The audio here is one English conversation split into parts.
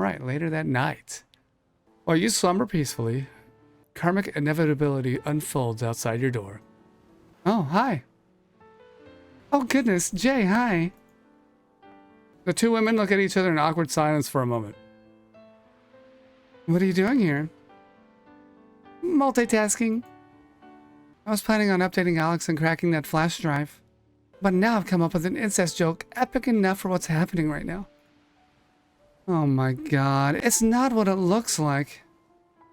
right, later that night. While you slumber peacefully, karmic inevitability unfolds outside your door. Oh, hi. Oh, goodness, Jay, hi. The two women look at each other in awkward silence for a moment. What are you doing here? Multitasking. I was planning on updating Alex and cracking that flash drive. But now I've come up with an incest joke epic enough for what's happening right now. Oh my god, it's not what it looks like.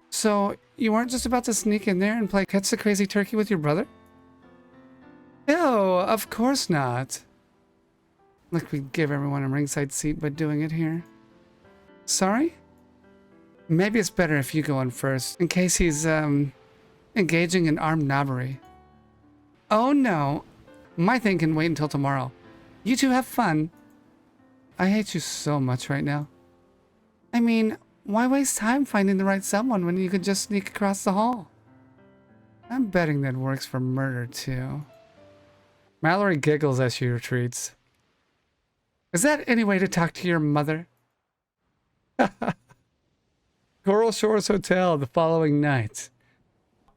So, you weren't just about to sneak in there and play catch the crazy turkey with your brother? Ew, of course not. Like we give everyone a ringside seat by doing it here. Sorry? Maybe it's better if you go in first, in case he's, engaging in armed robbery. Oh no, my thing can wait until tomorrow. You two have fun. I hate you so much right now. I mean, why waste time finding the right someone when you could just sneak across the hall? I'm betting that works for murder too. Mallory giggles as she retreats. Is that any way to talk to your mother? Coral Shores Hotel the following night.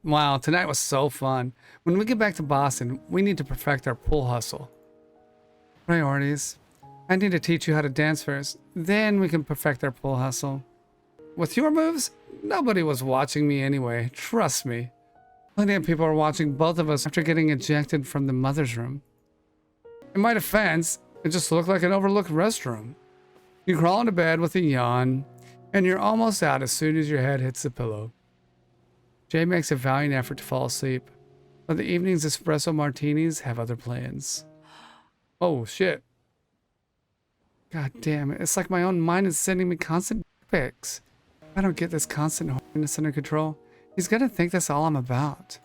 Wow, tonight was so fun. When we get back to Boston, we need to perfect our pool hustle. Priorities. I need to teach you how to dance first, then we can perfect our pool hustle. With your moves, nobody was watching me anyway, trust me. Plenty of people are watching both of us after getting ejected from the mother's room. In my defense, it just looked like an overlooked restroom. You crawl into bed with a yawn, and you're almost out as soon as your head hits the pillow. Jay makes a valiant effort to fall asleep, but the evening's espresso martinis have other plans. Oh shit. God damn it, it's like my own mind is sending me constant pics. If I don't get this constant horniness under control, he's gonna think that's all I'm about.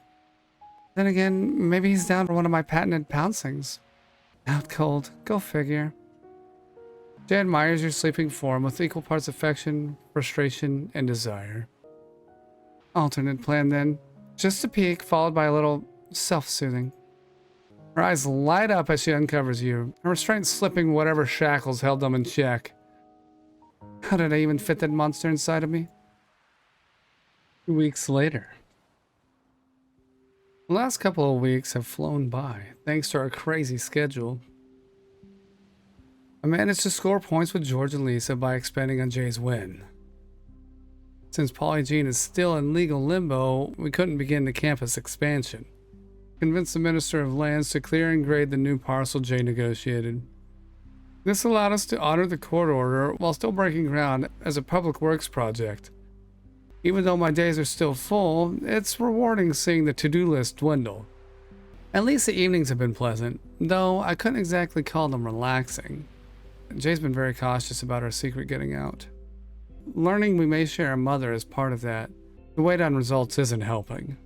Then again, maybe he's down for one of my patented pouncings. Out cold, go figure. Jay admires your sleeping form with equal parts affection, frustration, and desire. Alternate plan then. Just a peek, followed by a little self-soothing. Her eyes light up as she uncovers you, her restraint slipping whatever shackles held them in check. How did I even fit that monster inside of me? 2 weeks later. The last couple of weeks have flown by, thanks to our crazy schedule. I managed to score points with George and Lisa by expanding on Jay's win. Since Polygene is still in legal limbo, we couldn't begin the campus expansion. Convinced the Minister of Lands to clear and grade the new parcel Jay negotiated. This allowed us to honor the court order while still breaking ground as a public works project. Even though my days are still full, it's rewarding seeing the to-do list dwindle. At least the evenings have been pleasant, though I couldn't exactly call them relaxing. Jay's been very cautious about our secret getting out. Learning we may share a mother is part of that. The wait on results isn't helping.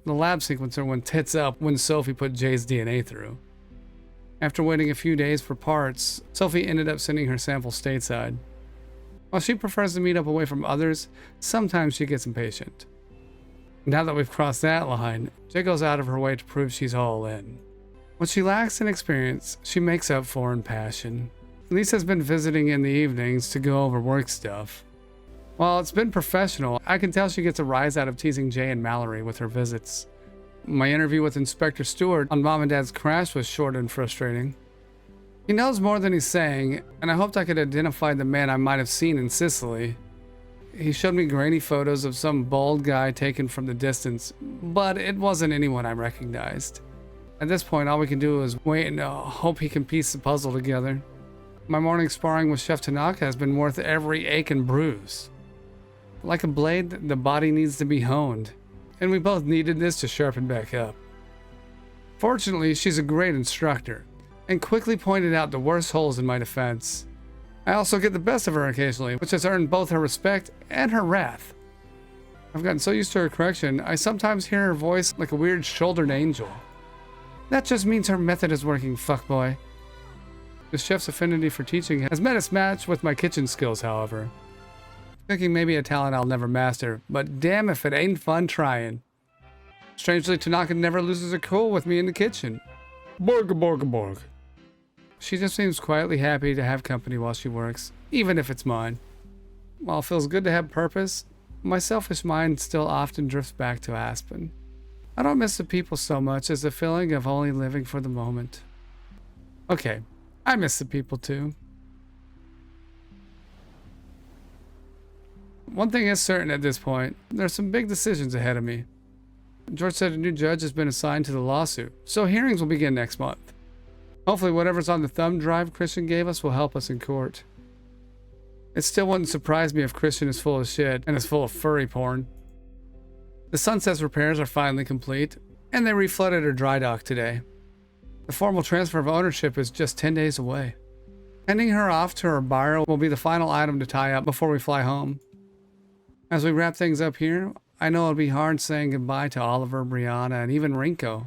The lab sequencer went tits up when Sophie put Jay's DNA through. After waiting a few days for parts, Sophie ended up sending her sample stateside. While she prefers to meet up away from others, sometimes she gets impatient. Now that we've crossed that line, Jay goes out of her way to prove she's all in. What she lacks in experience, she makes up for in passion. Lisa's been visiting in the evenings to go over work stuff. While it's been professional, I can tell she gets a rise out of teasing Jay and Mallory with her visits. My interview with Inspector Stewart on Mom and Dad's crash was short and frustrating. He knows more than he's saying, and I hoped I could identify the man I might have seen in Sicily. He showed me grainy photos of some bald guy taken from the distance, but it wasn't anyone I recognized. At this point, all we can do is wait and hope he can piece the puzzle together. My morning sparring with Chef Tanaka has been worth every ache and bruise. Like a blade, the body needs to be honed, and we both needed this to sharpen back up. Fortunately, she's a great instructor, and quickly pointed out the worst holes in my defense. I also get the best of her occasionally, which has earned both her respect and her wrath. I've gotten so used to her correction, I sometimes hear her voice like a weird shouldered angel. That just means her method is working, fuckboy. The chef's affinity for teaching has met its match with my kitchen skills, however. Cooking may be a talent I'll never master, but damn if it ain't fun trying. Strangely, Tanaka never loses her cool with me in the kitchen. Borg, borg, borg. She just seems quietly happy to have company while she works, even if it's mine. While it feels good to have purpose, my selfish mind still often drifts back to Aspen. I don't miss the people so much as the feeling of only living for the moment. Okay, I miss the people too. One thing is certain at this point, there's some big decisions ahead of me. George said a new judge has been assigned to the lawsuit, so hearings will begin next month. Hopefully whatever's on the thumb drive Christian gave us will help us in court. It still wouldn't surprise me if Christian is full of shit and is full of furry porn. The Sunset's repairs are finally complete, and they reflooded her dry dock today. The formal transfer of ownership is just 10 days away. Handing her off to her buyer will be the final item to tie up before we fly home. As we wrap things up here, I know it'll be hard saying goodbye to Oliver, Brianna, and even Rinko.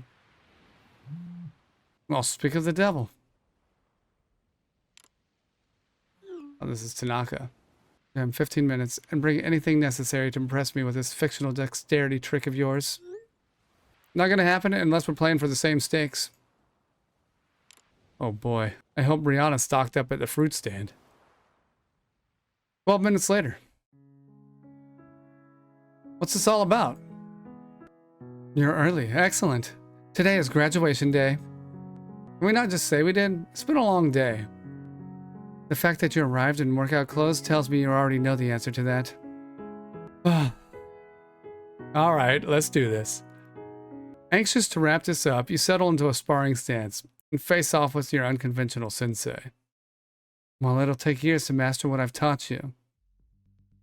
Well, speak of the devil. Oh, this is Tanaka. I have 15 minutes and bring anything necessary to impress me with this fictional dexterity trick of yours. Not gonna happen unless we're playing for the same stakes. Oh boy, I hope Brianna stocked up at the fruit stand. 12 minutes later. What's this all about? You're early. Excellent. Today is graduation day. Can we not just say we did? It's been a long day. The fact that you arrived in workout clothes tells me you already know the answer to that. Alright, let's do this. Anxious to wrap this up, you settle into a sparring stance and face off with your unconventional sensei. While it'll take years to master what I've taught you,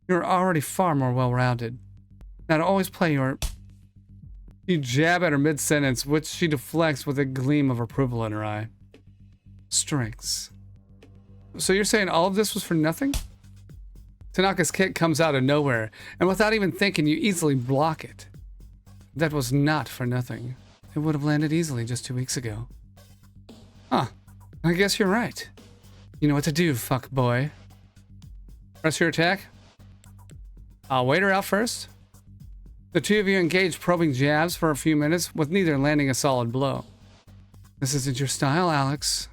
you're already far more well-rounded. Now to always play your... You jab at her mid-sentence, which she deflects with a gleam of approval in her eye. Strengths. So you're saying all of this was for nothing? Tanaka's kick comes out of nowhere, and without even thinking, you easily block it. That was not for nothing. It would have landed easily just 2 weeks ago. Huh. I guess you're right. You know what to do, fuck boy. Press your attack? I'll wait her out first. The two of you engage probing jabs for a few minutes, with neither landing a solid blow. This isn't your style, Alex.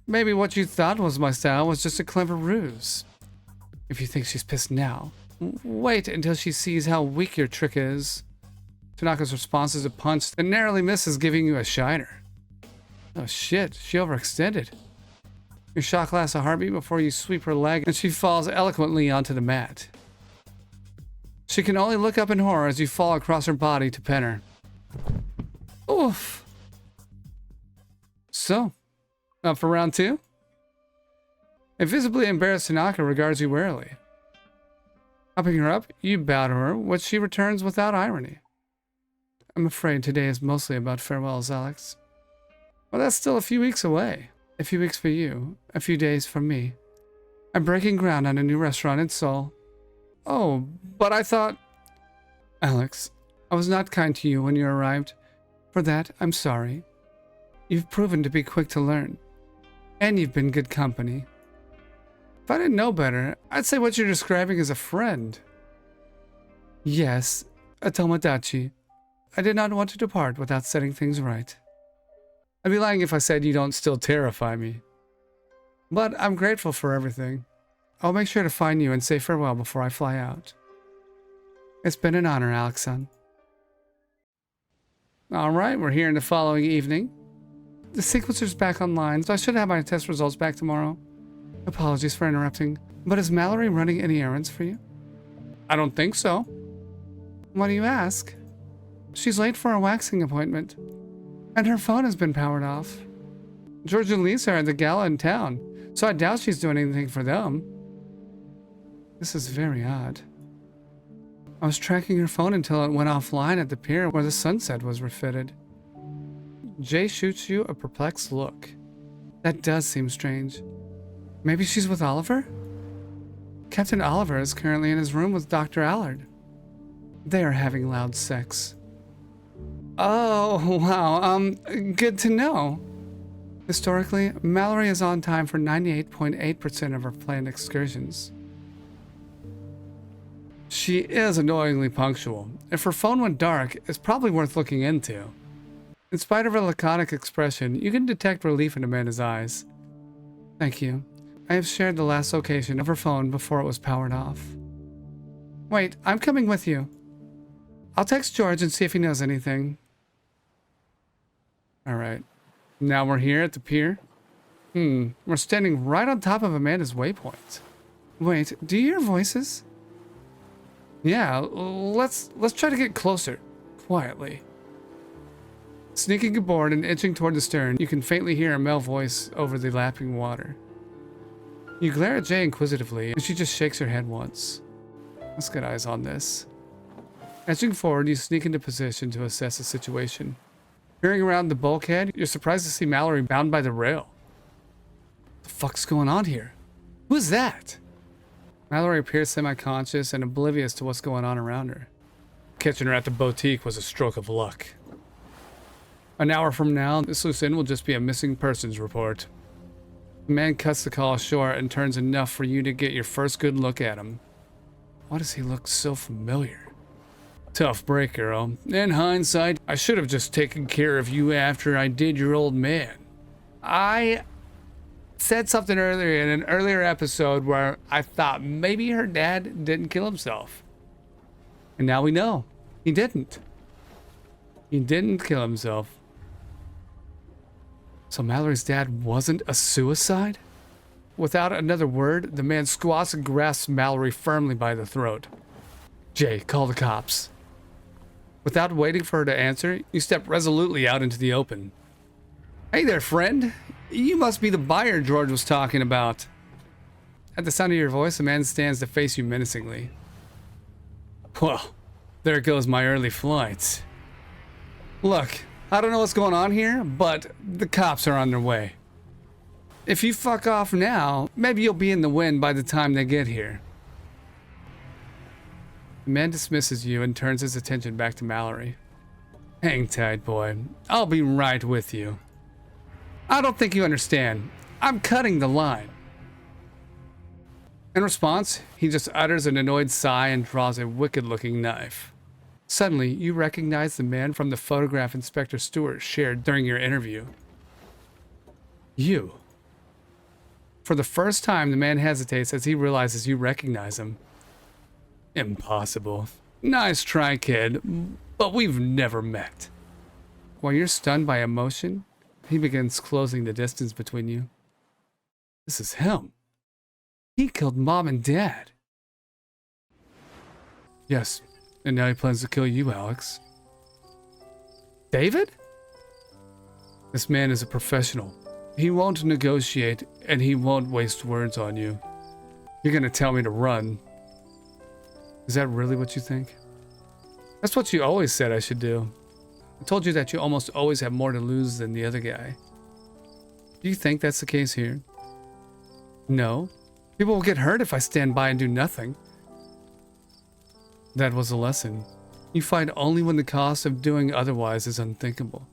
Maybe what you thought was my style was just a clever ruse. If you think she's pissed now, wait until she sees how weak your trick is. Tanaka's response is a punch that narrowly misses giving you a shiner. Oh shit, she overextended. Your shot lasts a heartbeat before you sweep her leg and she falls eloquently onto the mat. She can only look up in horror as you fall across her body to pin her. Oof. So, up for round 2? A visibly embarrassed Tanaka regards you warily. Upping her up, you bow to her, which she returns without irony. I'm afraid today is mostly about farewells, Alex. Well, that's still a few weeks away. A few weeks for you, a few days for me. I'm breaking ground on a new restaurant in Seoul. Oh, but I thought... Alex, I was not kind to you when you arrived. For that, I'm sorry. You've proven to be quick to learn. And you've been good company. If I didn't know better, I'd say what you're describing is a friend. Yes, a Tomodachi. I did not want to depart without setting things right. I'd be lying if I said you don't still terrify me. But I'm grateful for everything. I'll make sure to find you and say farewell before I fly out. It's been an honor, Alex-san. Alright, we're here in the following evening. The sequencer's back online, so I should have my test results back tomorrow. Apologies for interrupting, but is Mallory running any errands for you? I don't think so. Why do you ask? She's late for a waxing appointment, and her phone has been powered off. George and Lisa are at the gala in town, so I doubt she's doing anything for them. This is very odd. I was tracking her phone until it went offline at the pier where the Sunset was refitted. Jay shoots you a perplexed look. That does seem strange. Maybe she's with Oliver? Captain Oliver is currently in his room with Dr. Allard. They are having loud sex. Oh, wow, good to know. Historically, Mallory is on time for 98.8% of her planned excursions. She is annoyingly punctual. If her phone went dark, it's probably worth looking into. In spite of her laconic expression, you can detect relief in Amanda's eyes. Thank you. I have shared the last location of her phone before it was powered off. Wait, I'm coming with you. I'll text George and see if he knows anything. Alright. Now we're here at the pier. We're standing right on top of Amanda's waypoint. Wait, do you hear voices? Yeah, let's try to get closer. Quietly. Sneaking aboard and inching toward the stern, you can faintly hear a male voice over the lapping water. You glare at Jay inquisitively, and she just shakes her head once. Let's get eyes on this. Edging forward, you sneak into position to assess the situation. Peering around the bulkhead, you're surprised to see Mallory bound by the rail. What the fuck's going on here? Who is that? Mallory appears semi-conscious and oblivious to what's going on around her. Catching her at the boutique was a stroke of luck. An hour from now, this loose end will just be a missing persons report. The man cuts the call short and turns enough for you to get your first good look at him. Why does he look so familiar? Tough break, girl. In hindsight, I should have just taken care of you after I did your old man. I said something earlier in an earlier episode where I thought maybe her dad didn't kill himself. And now we know. He didn't. He didn't kill himself. So Mallory's dad wasn't a suicide? Without another word, the man squats and grasps Mallory firmly by the throat. Jay, call the cops. Without waiting for her to answer, you step resolutely out into the open. Hey there, friend. You must be the buyer George was talking about. At the sound of your voice, a man stands to face you menacingly. Well, there goes my early flight. Look, I don't know what's going on here, but the cops are on their way. If you fuck off now, maybe you'll be in the wind by the time they get here. The man dismisses you and turns his attention back to Mallory. Hang tight, boy. I'll be right with you. I don't think you understand. I'm cutting the line. In response, he just utters an annoyed sigh and draws a wicked-looking knife. Suddenly, you recognize the man from the photograph Inspector Stewart shared during your interview. You. For the first time, the man hesitates as he realizes you recognize him. Impossible. Nice try, kid, but we've never met. While you're stunned by emotion, he begins closing the distance between you. This is him. He killed Mom and Dad. Yes, and now he plans to kill you, Alex. David? This man is a professional. He won't negotiate, and he won't waste words on you. You're gonna tell me to run. Is that really what you think? That's what you always said I should do. I told you that you almost always have more to lose than the other guy. Do you think that's the case here? No. People will get hurt if I stand by and do nothing. That was a lesson. You fight only when the cost of doing otherwise is unthinkable.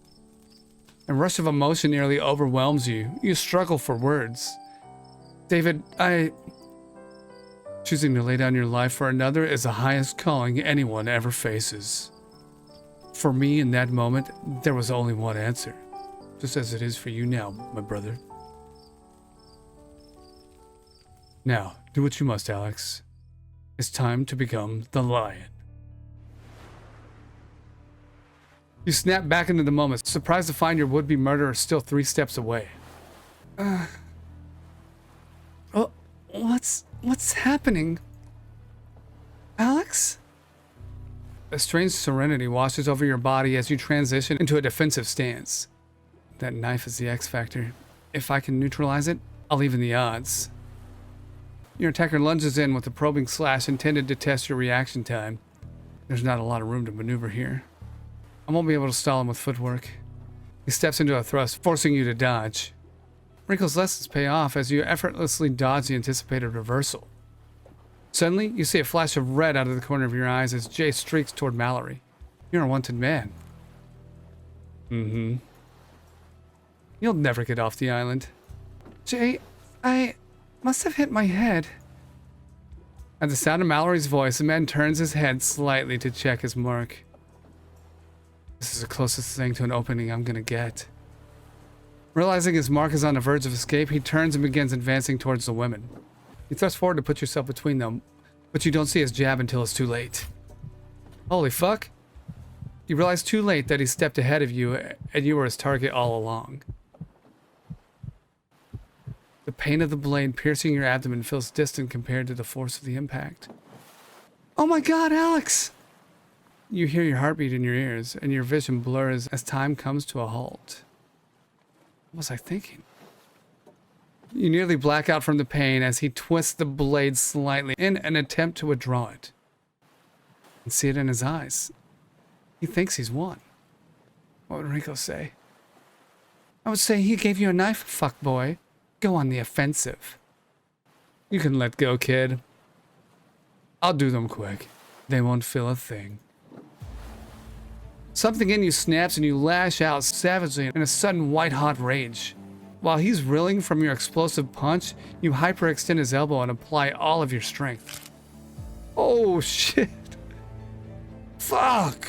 A rush of emotion nearly overwhelms you. You struggle for words. David, choosing to lay down your life for another is the highest calling anyone ever faces. For me, in that moment, there was only one answer. Just as it is for you now, my brother. Now, do what you must, Alex. It's time to become the lion. You snap back into the moment, surprised to find your would-be murderer still 3 steps away. What's happening? Alex? A strange serenity washes over your body as you transition into a defensive stance. That knife is the X factor. If I can neutralize it, I'll even the odds. Your attacker lunges in with a probing slash intended to test your reaction time. There's not a lot of room to maneuver here. I won't be able to stall him with footwork. He steps into a thrust, forcing you to dodge. Wrinkle's lessons pay off as you effortlessly dodge the anticipated reversal. Suddenly, you see a flash of red out of the corner of your eyes as Jay streaks toward Mallory. You're a wanted man. You'll never get off the island. Jay, I must have hit my head. At the sound of Mallory's voice, the man turns his head slightly to check his mark. This is the closest thing to an opening I'm gonna get. Realizing his mark is on the verge of escape, he turns and begins advancing towards the women. You thrust forward to put yourself between them. But you don't see his jab until it's too late. Holy fuck. You realize too late that he stepped ahead of you and you were his target all along. The pain of the blade piercing your abdomen feels distant compared to the force of the impact. Oh my god, Alex! You hear your heartbeat in your ears and your vision blurs as time comes to a halt. What was I thinking? You nearly black out from the pain as he twists the blade slightly in an attempt to withdraw it. You can see it in his eyes. He thinks he's won. What would Rico say? I would say he gave you a knife, fuckboy. Go on the offensive. You can let go, kid. I'll do them quick. They won't feel a thing. Something in you snaps and you lash out savagely in a sudden white-hot rage. While he's reeling from your explosive punch, you hyperextend his elbow and apply all of your strength. Oh shit. Fuck.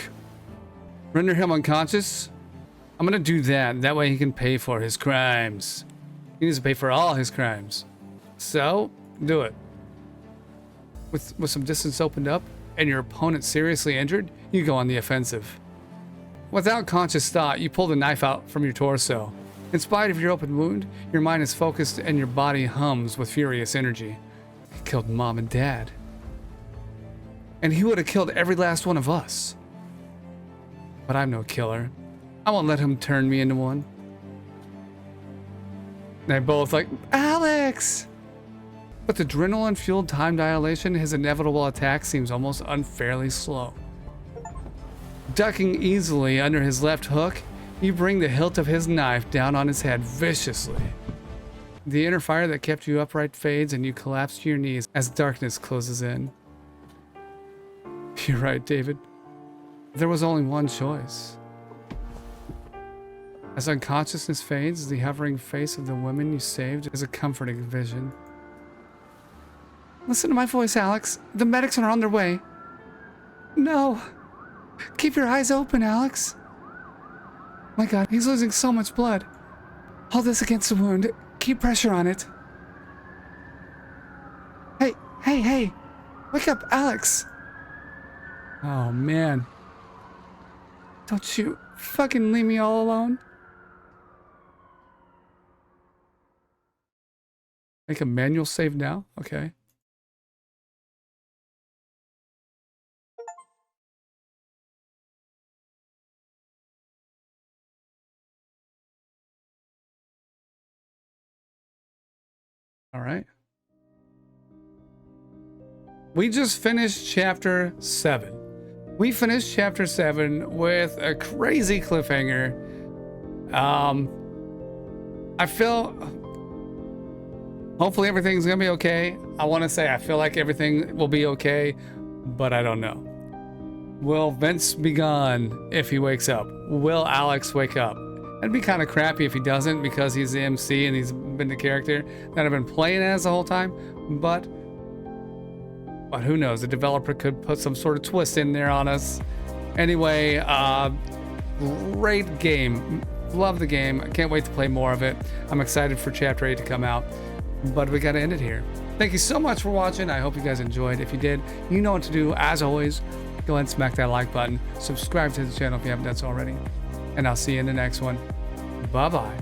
Render him unconscious? I'm gonna do that. That way he can pay for his crimes. He needs to pay for all his crimes. So, do it. With some distance opened up and your opponent seriously injured, you go on the offensive. Without conscious thought, you pull the knife out from your torso. In spite of your open wound, your mind is focused and your body hums with furious energy. He killed Mom and Dad. And he would have killed every last one of us. But I'm no killer. I won't let him turn me into one. They both like, Alex! With adrenaline-fueled time dilation, his inevitable attack seems almost unfairly slow. Ducking easily under his left hook, you bring the hilt of his knife down on his head viciously. The inner fire that kept you upright fades and you collapse to your knees as darkness closes in. You're right, David. There was only one choice. As unconsciousness fades, the hovering face of the woman you saved is a comforting vision. Listen to my voice, Alex. The medics are on their way. No. Keep your eyes open, Alex. My god, he's losing so much blood. Hold this against the wound. Keep pressure on it. Hey. Wake up, Alex. Oh, man. Don't you fucking leave me all alone. Make a manual save now? Okay. All right. We just finished chapter 7. We finished chapter 7 with a crazy cliffhanger. I feel hopefully everything's gonna be okay. I want to say I feel like everything will be okay, but I don't know. Will Vince be gone if he wakes up? Will Alex wake up? It'd be kind of crappy if he doesn't, because he's the MC and he's been the character that I've been playing as the whole time. But who knows? The developer could put some sort of twist in there on us. Anyway, great game. Love the game. I can't wait to play more of it. I'm excited for Chapter 8 to come out. But we got to end it here. Thank you so much for watching. I hope you guys enjoyed. If you did, you know what to do. As always, go ahead and smack that like button. Subscribe to the channel if you haven't done so already. And I'll see you in the next one. Bye-bye.